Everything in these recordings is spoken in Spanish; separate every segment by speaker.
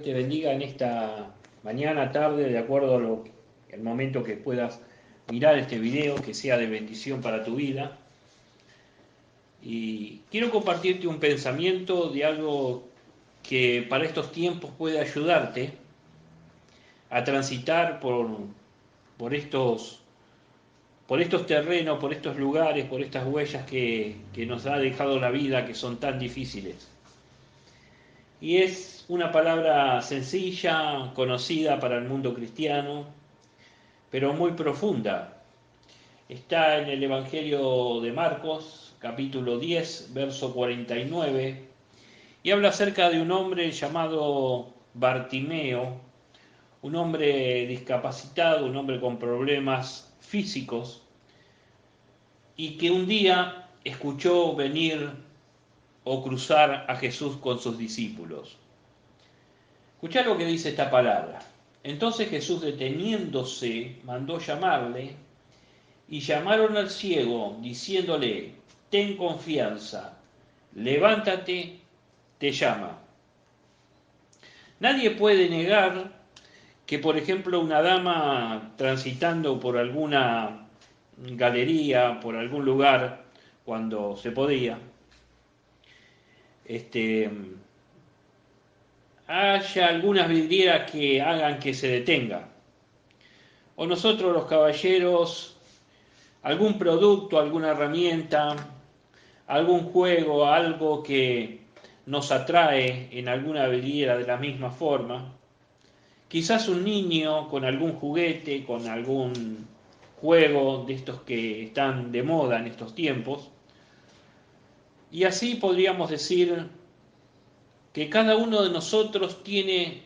Speaker 1: te bendiga en esta mañana, tarde, de acuerdo al momento que puedas mirar este video, que sea de bendición para tu vida. Y quiero compartirte un pensamiento de algo que para estos tiempos puede ayudarte a transitar por estos terrenos, por estos lugares, por estas huellas que nos ha dejado la vida, que son tan difíciles. Y es una palabra sencilla, conocida para el mundo cristiano, pero muy profunda. Está en el Evangelio de Marcos, capítulo 10, verso 49, y habla acerca de un hombre llamado Bartimeo, un hombre discapacitado, un hombre con problemas físicos, y que un día escuchó venir o cruzar a Jesús con sus discípulos. Escuchá lo que dice esta palabra. Entonces Jesús, deteniéndose, mandó llamarle, y llamaron al ciego, diciéndole: ten confianza, levántate, te llama. Nadie puede negar que, por ejemplo, una dama transitando por alguna galería, por algún lugar, cuando se podía, haya algunas vidrieras que hagan que se detenga. O nosotros los caballeros, algún producto, alguna herramienta, algún juego, algo que nos atrae en alguna vidriera de la misma forma. Quizás un niño con algún juguete, con algún juego de estos que están de moda en estos tiempos. Y así podríamos decir que cada uno de nosotros tiene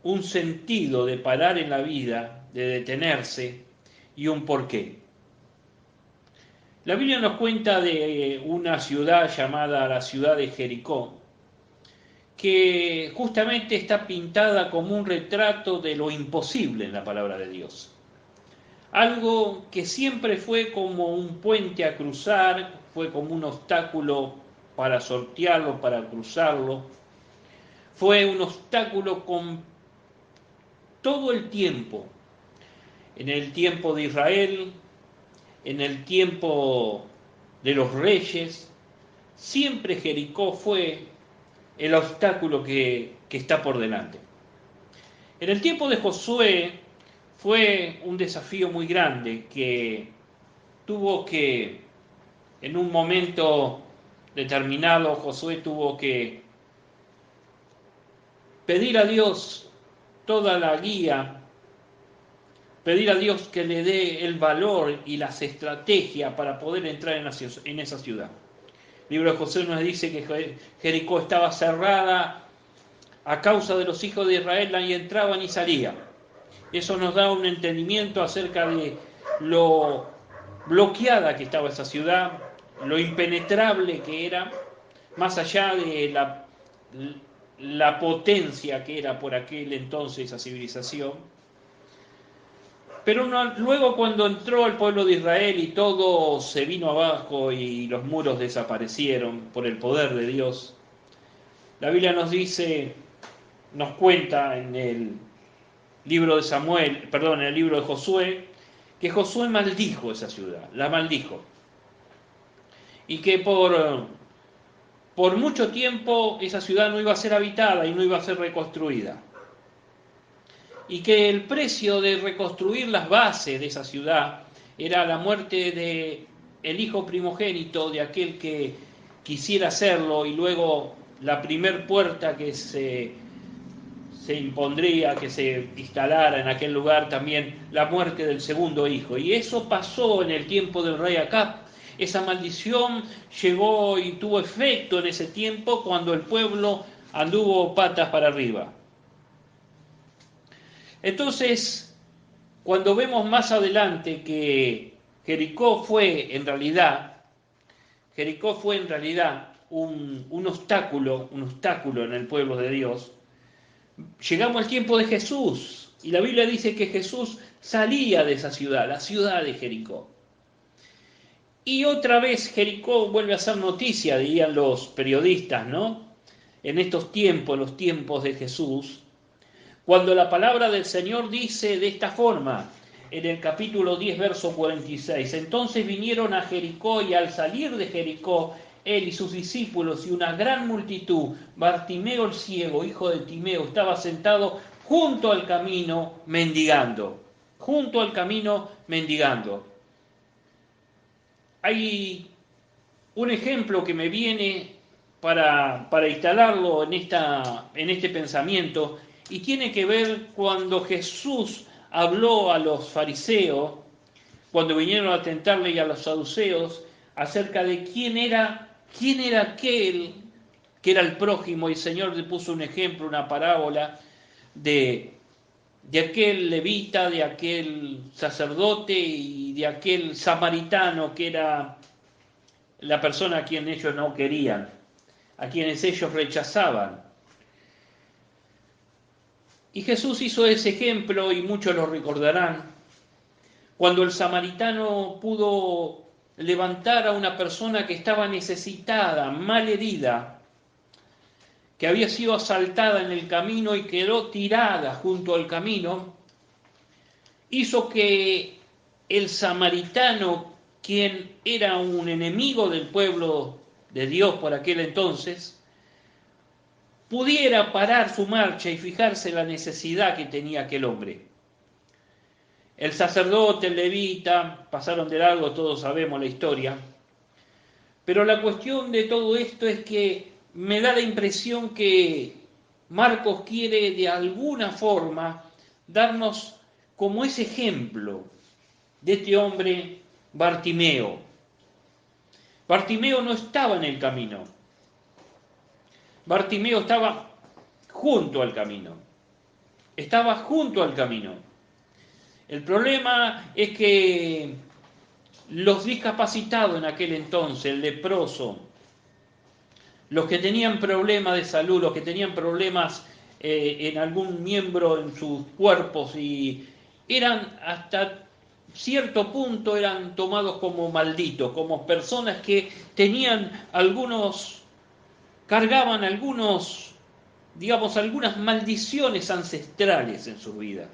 Speaker 1: un sentido de parar en la vida, de detenerse y un porqué. La Biblia nos cuenta de una ciudad llamada la ciudad de Jericó, que justamente está pintada como un retrato de lo imposible en la palabra de Dios. Algo que siempre fue como un puente a cruzar, fue como un obstáculo para sortearlo, para cruzarlo. Fue un obstáculo con todo el tiempo, en el tiempo de Israel, en el tiempo de los reyes. Siempre Jericó fue el obstáculo que está por delante. En el tiempo de Josué fue un desafío muy grande que tuvo que, en un momento determinado, Josué tuvo que pedir a Dios toda la guía, pedir a Dios que le dé el valor y las estrategias para poder entrar en esa ciudad. El libro de Josué nos dice que Jericó estaba cerrada a causa de los hijos de Israel, y entraban y salían. Eso nos da un entendimiento acerca de lo bloqueada que estaba esa ciudad, lo impenetrable que era, más allá de la potencia que era por aquel entonces esa civilización. Pero luego, cuando entró el pueblo de Israel y todo se vino abajo y los muros desaparecieron por el poder de Dios, la Biblia nos dice, nos cuenta en el libro de en el libro de Josué, que Josué maldijo esa ciudad, la maldijo. Y que por mucho tiempo esa ciudad no iba a ser habitada y no iba a ser reconstruida. Y que el precio de reconstruir las bases de esa ciudad era la muerte del hijo primogénito de aquel que quisiera hacerlo, y luego la primer puerta que se impondría, que se instalara en aquel lugar, también la muerte del segundo hijo. Y eso pasó en el tiempo del rey Acab. Esa maldición llegó y tuvo efecto en ese tiempo cuando el pueblo anduvo patas para arriba. Entonces, cuando vemos más adelante que Jericó fue en realidad un obstáculo en el pueblo de Dios, llegamos al tiempo de Jesús, y la Biblia dice que Jesús salía de esa ciudad, la ciudad de Jericó. Y otra vez Jericó vuelve a ser noticia, dirían los periodistas, ¿no? En estos tiempos, los tiempos de Jesús, Cuando la palabra del Señor dice de esta forma, en el capítulo 10, verso 46, entonces vinieron a Jericó y al salir de Jericó, él y sus discípulos y una gran multitud, Bartimeo el ciego, hijo de Timeo, estaba sentado junto al camino mendigando, junto al camino mendigando. Hay un ejemplo que me viene para instalarlo en este pensamiento, y tiene que ver cuando Jesús habló a los fariseos, cuando vinieron a tentarle, y a los saduceos, acerca de quién era aquel que era el prójimo, y el Señor le puso un ejemplo, una parábola de aquel levita, de aquel sacerdote y de aquel samaritano que era la persona a quien ellos no querían, a quienes ellos rechazaban. Y Jesús hizo ese ejemplo, y muchos lo recordarán, cuando el samaritano pudo levantar a una persona que estaba necesitada, mal herida, que había sido asaltada en el camino y quedó tirada junto al camino, hizo que el samaritano, quien era un enemigo del pueblo de Dios por aquel entonces, pudiera parar su marcha y fijarse en la necesidad que tenía aquel hombre. El sacerdote, el levita, pasaron de largo, todos sabemos la historia, pero la cuestión de todo esto es que me da la impresión que Marcos quiere de alguna forma darnos como ese ejemplo de este hombre Bartimeo. Bartimeo no estaba en el camino. Bartimeo estaba junto al camino. Estaba junto al camino. El problema es que los discapacitados en aquel entonces, el leproso, los que tenían problemas de salud, los que tenían problemas en algún miembro en sus cuerpos, y eran hasta cierto punto eran tomados como malditos, como personas que tenían cargaban algunas maldiciones ancestrales en su vida.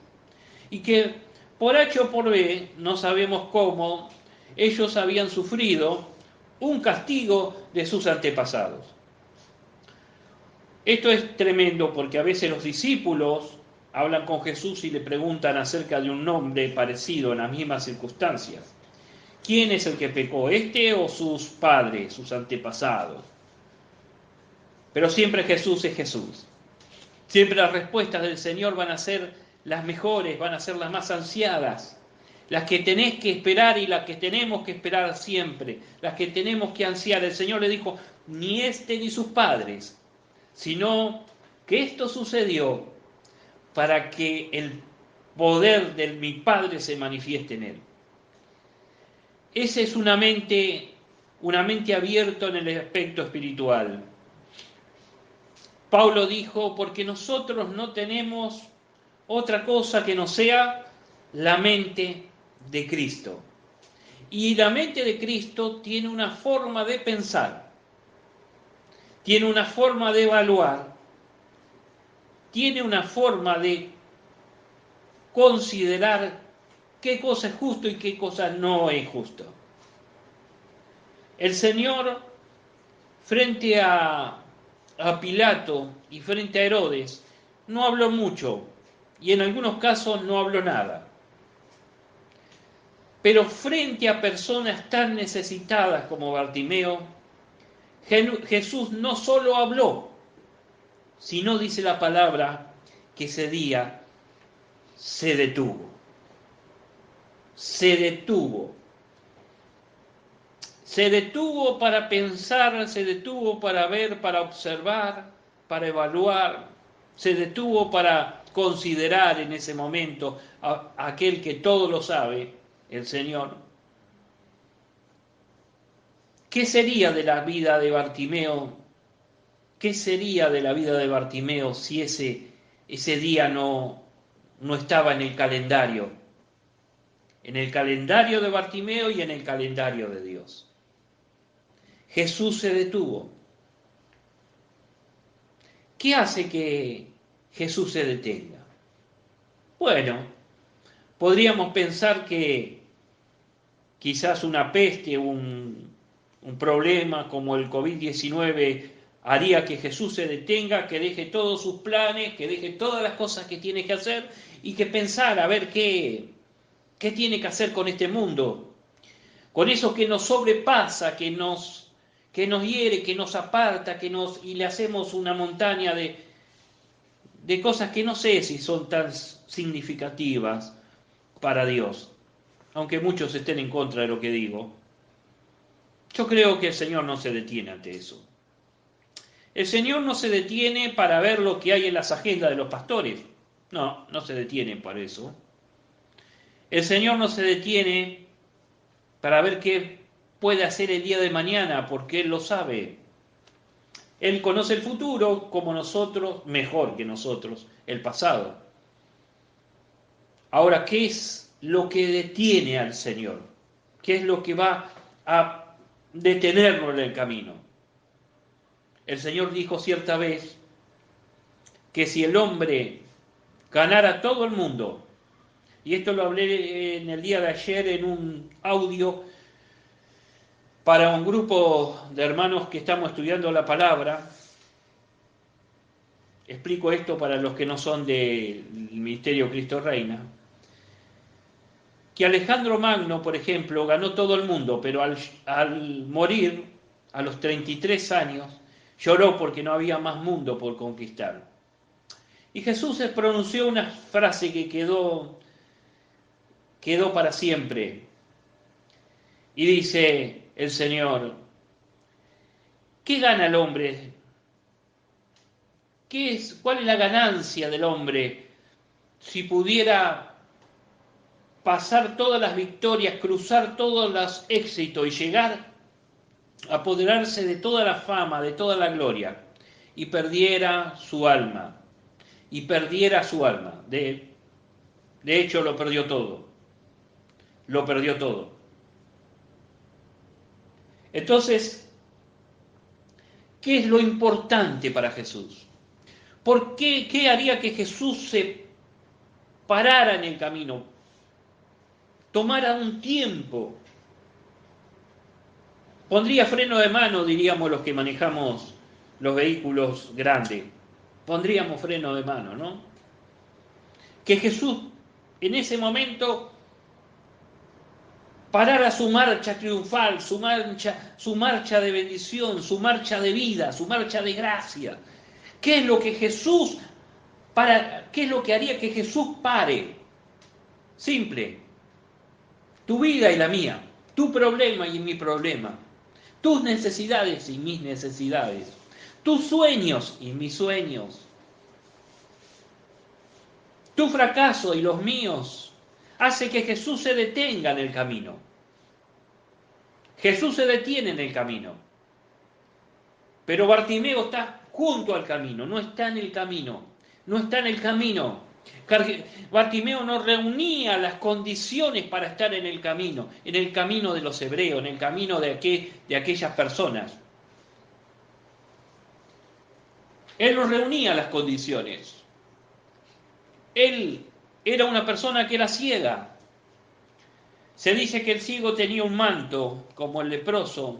Speaker 1: Y que por H o por B, no sabemos cómo, ellos habían sufrido un castigo de sus antepasados. Esto es tremendo porque a veces los discípulos hablan con Jesús y le preguntan acerca de un nombre parecido en las mismas circunstancias. ¿Quién es el que pecó, este o sus padres, sus antepasados? Pero siempre Jesús es Jesús. Siempre las respuestas del Señor van a ser las mejores, van a ser las más ansiadas, las que tenés que esperar y las que tenemos que esperar siempre, las que tenemos que ansiar. El Señor le dijo, ni este ni sus padres, sino que esto sucedió para que el poder de mi Padre se manifieste en él. Esa es una mente abierta en el aspecto espiritual. Pablo dijo, porque nosotros no tenemos otra cosa que no sea la mente de Cristo. Y la mente de Cristo tiene una forma de pensar, tiene una forma de evaluar, tiene una forma de considerar qué cosa es justo y qué cosa no es justo. El Señor, frente a Pilato y frente a Herodes, no habló mucho, y en algunos casos no habló nada. Pero frente a personas tan necesitadas como Bartimeo, Jesús no solo habló, sino, dice la palabra, que ese día se detuvo. Se detuvo. Se detuvo para pensar, se detuvo para ver, para observar, para evaluar, se detuvo para considerar en ese momento a aquel que todo lo sabe, el Señor. ¿Qué sería de la vida de Bartimeo? ¿Qué sería de la vida de Bartimeo si ese día no estaba en el calendario? En el calendario de Bartimeo y en el calendario de Dios. Jesús se detuvo. ¿Qué hace que Jesús se detenga? Bueno, podríamos pensar que quizás una peste, un problema como el COVID-19 haría que Jesús se detenga, que deje todos sus planes, que deje todas las cosas que tiene que hacer y que pensara a ver qué tiene que hacer con este mundo, con eso que nos sobrepasa, que nos hiere, que nos aparta, y le hacemos una montaña de cosas que no sé si son tan significativas para Dios, aunque muchos estén en contra de lo que digo. Yo creo que el Señor no se detiene ante eso. El Señor no se detiene para ver lo que hay en las agendas de los pastores. No, no se detiene para eso. El Señor no se detiene para ver qué puede hacer el día de mañana, porque Él lo sabe. Él conoce el futuro como nosotros, mejor que nosotros, el pasado. Ahora, ¿qué es lo que detiene al Señor? ¿Qué es lo que va a detenerlo en el camino? El Señor dijo cierta vez que si el hombre ganara todo el mundo, y esto lo hablé en el día de ayer en un audio para un grupo de hermanos que estamos estudiando la palabra. Explico esto para los que no son del Ministerio Cristo Reina. Que Alejandro Magno, por ejemplo, ganó todo el mundo, pero al morir, a los 33 años, lloró porque no había más mundo por conquistar. Y Jesús pronunció una frase que quedó para siempre. Y dice el Señor, ¿qué gana el hombre? ¿Cuál es la ganancia del hombre si pudiera pasar todas las victorias, cruzar todos los éxitos y llegar a apoderarse de toda la fama, de toda la gloria, y perdiera su alma? Y perdiera su alma. De hecho, lo perdió todo. Lo perdió todo. Entonces, ¿qué es lo importante para Jesús? ¿Por qué? ¿Qué haría que Jesús se parara en el camino? Tomara un tiempo. Pondría freno de mano, diríamos los que manejamos los vehículos grandes. Pondríamos freno de mano, ¿no? Que Jesús en ese momento parara su marcha triunfal, su marcha de bendición, su marcha de vida, su marcha de gracia. ¿Qué es lo que qué es lo que haría que Jesús pare? Simple. Tu vida y la mía, tu problema y mi problema, tus necesidades y mis necesidades, tus sueños y mis sueños, tu fracaso y los míos, hace que Jesús se detenga en el camino. Jesús se detiene en el camino. Pero Bartimeo está junto al camino, no está en el camino, no está en el camino. Bartimeo no reunía las condiciones para estar en el camino de los hebreos, en el camino de aquellas personas. Él no reunía las condiciones. Él era una persona que era ciega. Se dice que el ciego tenía un manto, como el leproso,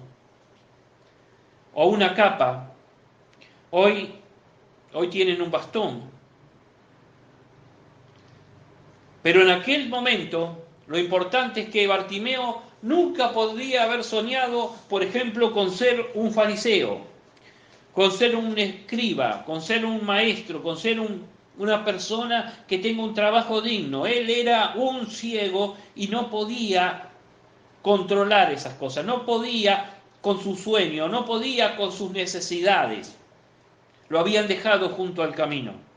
Speaker 1: o una capa. Hoy tienen un bastón. Pero en aquel momento, lo importante es que Bartimeo nunca podría haber soñado, por ejemplo, con ser un fariseo, con ser un escriba, con ser un maestro, con ser una persona que tenga un trabajo digno. Él era un ciego y no podía controlar esas cosas, no podía con su sueño, no podía con sus necesidades. Lo habían dejado junto al camino.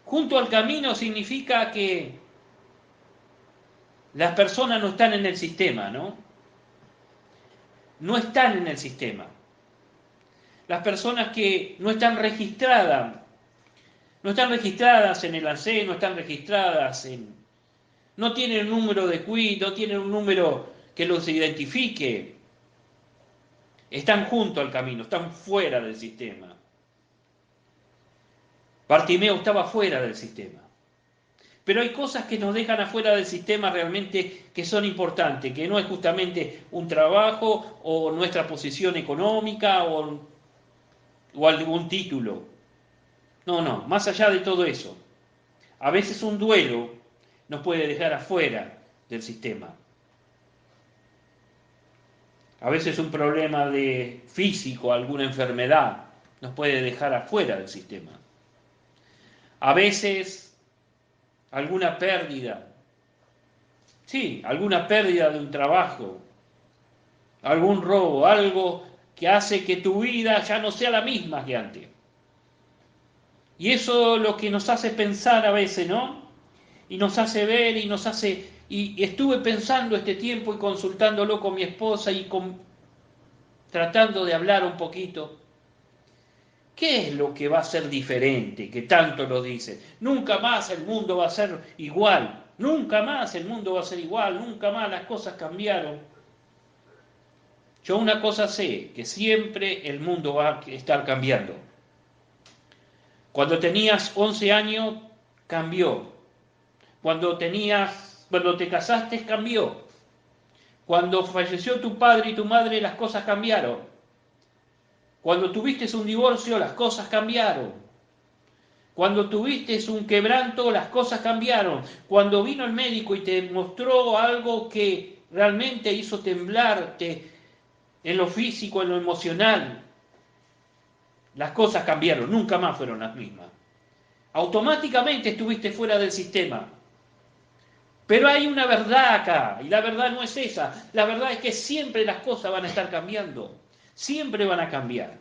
Speaker 1: Junto al camino significa que las personas no están en el sistema, ¿no? No están en el sistema. Las personas que no están registradas en el ANSES, no están registradas no tienen un número de CUI, no tienen un número que los identifique. Están junto al camino, están fuera del sistema. Bartimeo estaba fuera del sistema. Pero hay cosas que nos dejan afuera del sistema realmente que son importantes, que no es justamente un trabajo o nuestra posición económica o algún título. No, no, más allá de todo eso. A veces un duelo nos puede dejar afuera del sistema. A veces un problema de físico, alguna enfermedad, nos puede dejar afuera del sistema. A veces alguna pérdida, sí, alguna pérdida de un trabajo, algún robo, algo que hace que tu vida ya no sea la misma que antes. Y eso es lo que nos hace pensar a veces, ¿no? Y nos hace ver y nos hace... Y estuve pensando este tiempo y consultándolo con mi esposa y tratando de hablar un poquito. ¿Qué es lo que va a ser diferente? Que tanto lo dice. Nunca más el mundo va a ser igual. Nunca más el mundo va a ser igual. Nunca más las cosas cambiaron. Yo una cosa sé, que siempre el mundo va a estar cambiando. Cuando tenías 11 años, cambió. Cuando te casaste, cambió. Cuando falleció tu padre y tu madre, las cosas cambiaron. Cuando tuviste un divorcio, las cosas cambiaron. Cuando tuviste un quebranto, las cosas cambiaron. Cuando vino el médico y te mostró algo que realmente hizo temblarte en lo físico, en lo emocional, las cosas cambiaron, nunca más fueron las mismas. Automáticamente estuviste fuera del sistema. Pero hay una verdad acá, y la verdad no es esa. La verdad es que siempre las cosas van a estar cambiando. Siempre van a cambiar.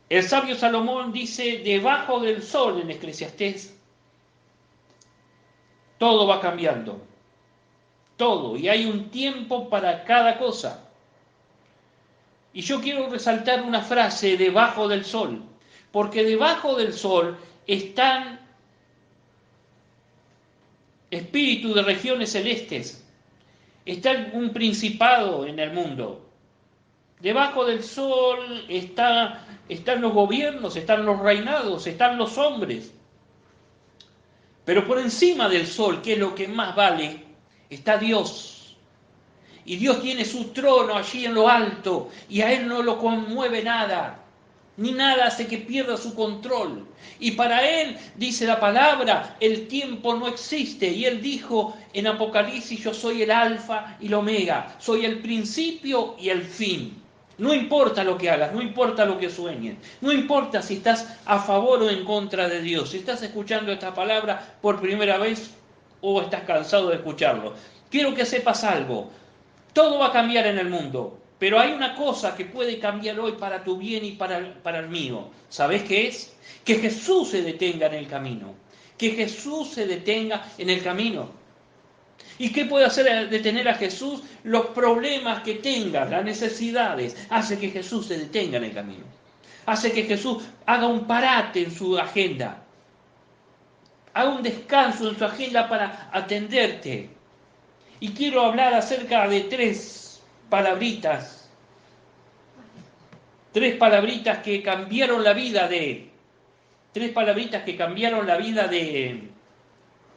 Speaker 1: El sabio Salomón dice, debajo del sol en Eclesiastés, todo va cambiando. Todo. Y hay un tiempo para cada cosa. Y yo quiero resaltar una frase, debajo del sol. Porque debajo del sol están espíritus de regiones celestes. Está un principado en el mundo. Debajo del sol están los gobiernos, están los reinados, están los hombres. Pero por encima del sol, que es lo que más vale, está Dios. Y Dios tiene su trono allí en lo alto, y a Él no lo conmueve nada, ni nada hace que pierda su control. Y para Él, dice la palabra, el tiempo no existe. Y Él dijo en Apocalipsis, yo soy el alfa y el omega, soy el principio y el fin. No importa lo que hagas, no importa lo que sueñes, no importa si estás a favor o en contra de Dios, si estás escuchando esta palabra por primera vez o estás cansado de escucharlo. Quiero que sepas algo, todo va a cambiar en el mundo, pero hay una cosa que puede cambiar hoy para tu bien y para el mío. ¿Sabés qué es? Que Jesús se detenga en el camino, que Jesús se detenga en el camino. ¿Y qué puede hacer detener a Jesús? Los problemas que tengas, las necesidades, hace que Jesús se detenga en el camino. Hace que Jesús haga un parate en su agenda. Haga un descanso en su agenda para atenderte. Y quiero hablar acerca de tres palabritas que cambiaron la vida de... Tres palabritas que cambiaron la vida de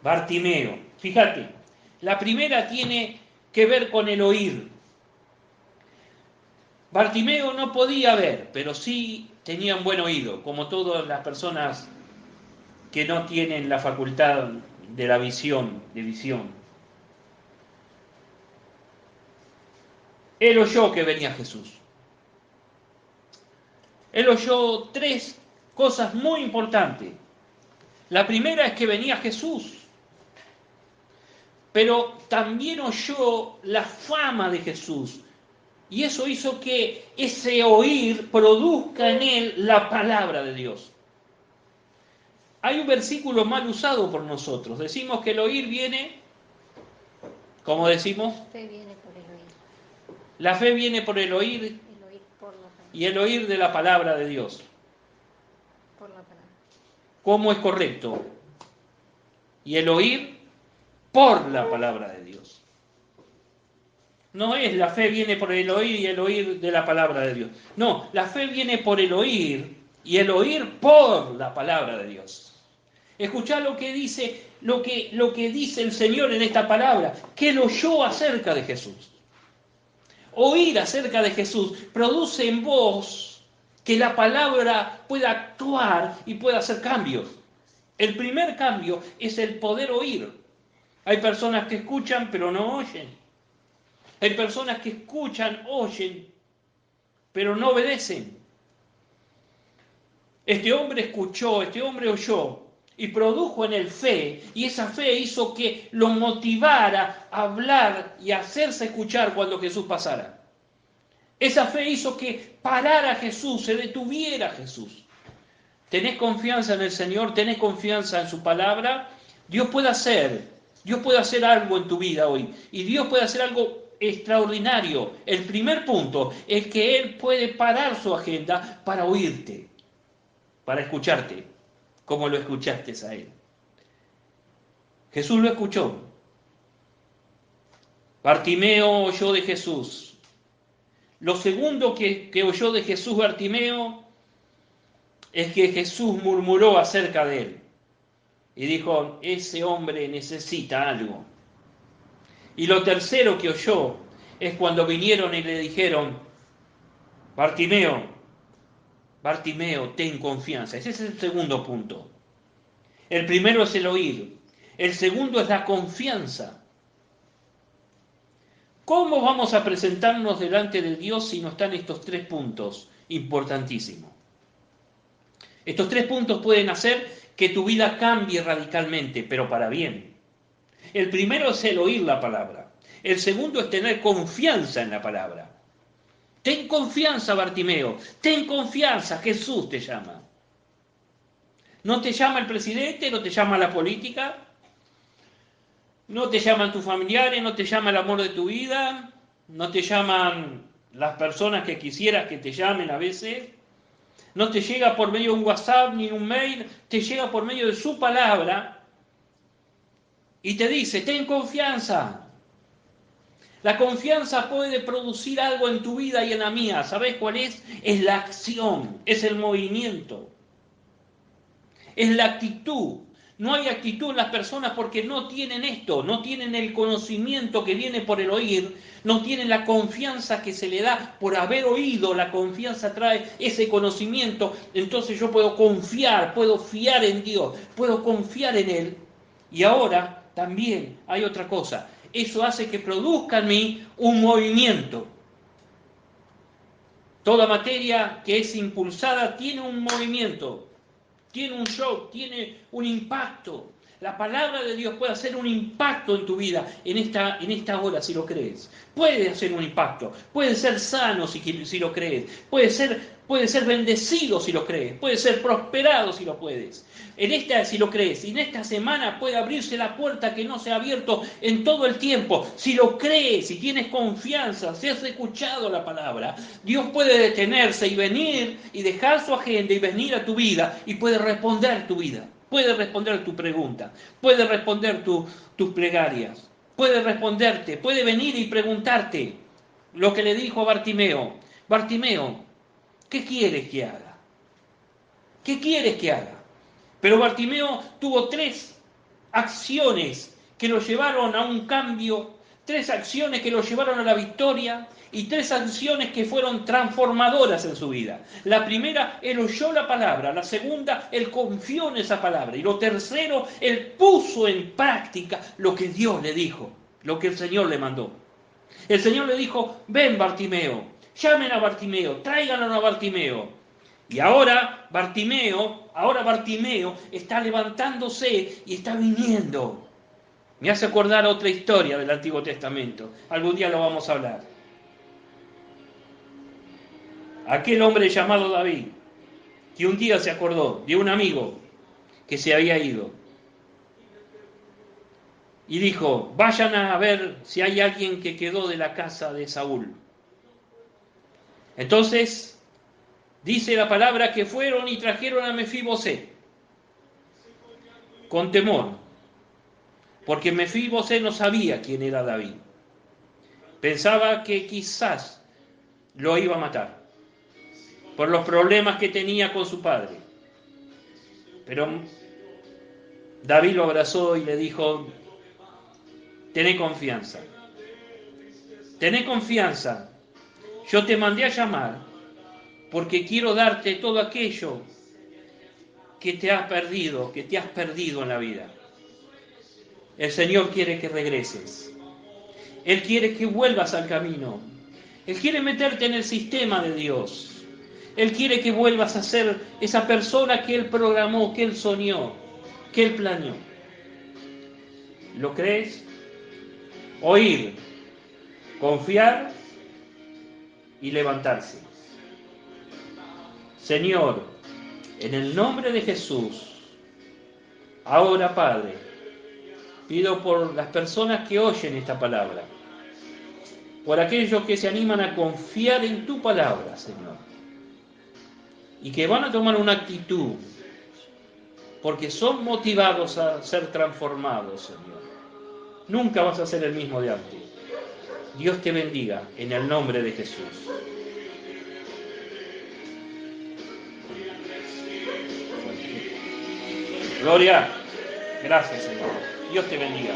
Speaker 1: Bartimeo. Fíjate. La primera tiene que ver con el oír. Bartimeo no podía ver, pero sí tenía un buen oído, como todas las personas que no tienen la facultad de la visión, Él oyó que venía Jesús. Él oyó tres cosas muy importantes. La primera es que venía Jesús. Pero también oyó la fama de Jesús. Y eso hizo que ese oír produzca en él la palabra de Dios. Hay un versículo mal usado por nosotros. Decimos que el oír viene, ¿cómo decimos?
Speaker 2: Fe viene por el oír.
Speaker 1: La fe viene por el oír,
Speaker 2: Por la palabra.
Speaker 1: y el oír de la palabra de Dios.
Speaker 2: Por la palabra.
Speaker 1: ¿Cómo es correcto? Y el oír por la palabra de Dios. No es la fe viene por el oír y el oír de la palabra de Dios. No, la fe viene por el oír y el oír por la palabra de Dios. Escuchá lo que dice, lo que dice el Señor en esta palabra, que él oyó acerca de Jesús. Oír acerca de Jesús produce en vos que la palabra pueda actuar y pueda hacer cambios. El primer cambio es el poder oír. Hay personas que escuchan pero no oyen. Hay personas que escuchan, oyen, pero no obedecen. Este hombre escuchó, este hombre oyó y produjo en él fe, y esa fe hizo que lo motivara a hablar y a hacerse escuchar cuando Jesús pasara. Esa fe hizo que parara a Jesús, se detuviera a Jesús. ¿Tenés confianza en el Señor? ¿Tenés confianza en su palabra? Dios puede hacer algo en tu vida hoy, y Dios puede hacer algo extraordinario. El primer punto es que Él puede parar su agenda para oírte, para escucharte, como lo escuchaste a Él. Jesús lo escuchó. Bartimeo oyó de Jesús. Lo segundo que oyó de Jesús Bartimeo es que Jesús murmuró acerca de él. Y dijo, ese hombre necesita algo. Y lo tercero que oyó es cuando vinieron y le dijeron, Bartimeo, Bartimeo, ten confianza. Ese es el segundo punto. El primero es el oír. El segundo es la confianza. ¿Cómo vamos a presentarnos delante de Dios si no están estos tres puntos importantísimos? Estos tres puntos pueden hacer que tu vida cambie radicalmente, pero para bien. El primero es el oír la palabra. El segundo es tener confianza en la palabra. Ten confianza, Bartimeo. Ten confianza, Jesús te llama. No te llama el presidente, no te llama la política, no te llaman tus familiares, no te llama el amor de tu vida, no te llaman las personas que quisieras que te llamen a veces. No te llega por medio de un WhatsApp ni un mail, te llega por medio de su palabra y te dice, ten confianza. La confianza puede producir algo en tu vida y en la mía. ¿Sabés cuál es? Es la acción, es el movimiento, es la actitud. No hay actitud en las personas porque no tienen esto, no tienen el conocimiento que viene por el oír, no tienen la confianza que se le da por haber oído. La confianza trae ese conocimiento, entonces yo puedo confiar, puedo fiar en Dios, puedo confiar en Él. Y ahora también hay otra cosa, eso hace que produzca en mí un movimiento. Toda materia que es impulsada tiene un movimiento. Tiene un shock, tiene un impacto. La palabra de Dios puede hacer un impacto en tu vida en esta hora, si lo crees. Puede hacer un impacto. Puede ser sano si lo crees. Puede ser bendecido si lo crees. Puede ser prosperado si lo puedes. Si lo crees. Y en esta semana puede abrirse la puerta que no se ha abierto en todo el tiempo. Si lo crees, si tienes confianza, si has escuchado la palabra, Dios puede detenerse y venir y dejar su agenda y venir a tu vida y puede responder tu vida. Puede responder tu pregunta, puede responder tus plegarias, puede responderte, puede venir y preguntarte lo que le dijo a Bartimeo. Bartimeo, ¿qué quieres que haga? ¿Qué quieres que haga? Pero Bartimeo tuvo tres acciones que lo llevaron a un cambio, tres acciones que lo llevaron a la victoria y tres acciones que fueron transformadoras en su vida. La primera, él oyó la palabra. La segunda, él confió en esa palabra. Y lo tercero, él puso en práctica lo que Dios le dijo, lo que el Señor le mandó. El Señor le dijo, ven Bartimeo, llamen a Bartimeo, tráiganlo a Bartimeo. Y ahora Bartimeo está levantándose y está viniendo. Me hace acordar otra historia del Antiguo Testamento. Algún día lo vamos a hablar. Aquel hombre llamado David, que un día se acordó de un amigo que se había ido. Y dijo, vayan a ver si hay alguien que quedó de la casa de Saúl. Entonces, dice la palabra que fueron y trajeron a Mefibosé, con temor, porque Mefibosé no sabía quién era David. Pensaba que quizás lo iba a matar, por los problemas que tenía con su padre. Pero David lo abrazó y le dijo, tené confianza, yo te mandé a llamar porque quiero darte todo aquello que te has perdido en la vida. El Señor quiere que regreses, Él quiere que vuelvas al camino, Él quiere meterte en el sistema de Dios, Él quiere que vuelvas a ser esa persona que Él programó, que Él soñó, que Él planeó. ¿Lo crees? Oír, confiar y levantarse. Señor, en el nombre de Jesús, ahora Padre, pido por las personas que oyen esta palabra, por aquellos que se animan a confiar en tu palabra, Señor, y que van a tomar una actitud, porque son motivados a ser transformados, Señor. Nunca vas a ser el mismo de antes. Dios te bendiga en el nombre de Jesús. Gloria, gracias, Señor. Dios te bendiga.